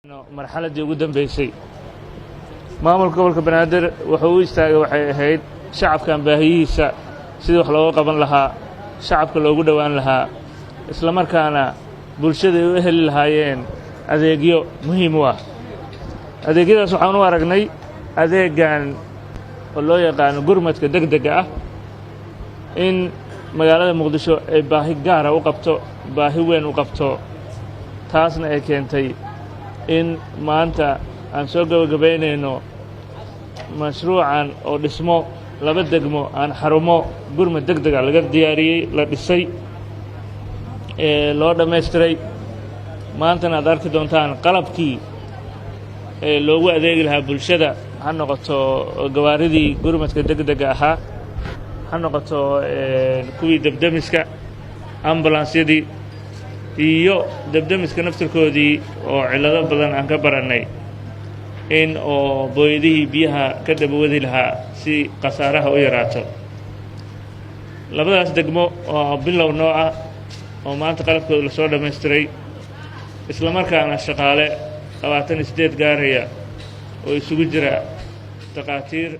marxaladii ugu dambeysay maamulka gobolka Banaadir wuxuu u istaagay waxay ahayd shacabkan baahiyihiisa sidii wax looga qaban lahaa shacabka loogu dhawaan lahaa isla markaana bulshada u heli lahaayeen adeegyo muhiim u ah adeegyadaas waxaan u aragnay adeegan oo loo yaqaan gurmadka degdega ah in magaalada Muqdisho ay baahi gaar ah u qabto baahi weyn u qabto taasna ay keentay in maanta aan soo gabagabeynayno mashruucan oo dhismo laba degmo aan xarumo gurmad degdega laga diyaariyay la dhisay loo dhameystiray maantana aad arki doontaan qalabkii loogu adeegi lahaa bulshada ha noqoto gawaaridii gurmadka degdega ahaa ha noqoto kuwii dabdamiska ambulansyadii iyo dabdamiska naftirkoodii oo cilado badan aan ka barannay in oo booyadihii biyaha ka dabawadi lahaa si khasaaraha u yaraato labadaas degmo oo bilow nooc ah oo maanta qalabkooda la soo dhammaystiray isla markaana shaqaale 28 gaaraya oo isugu jira takhaatiir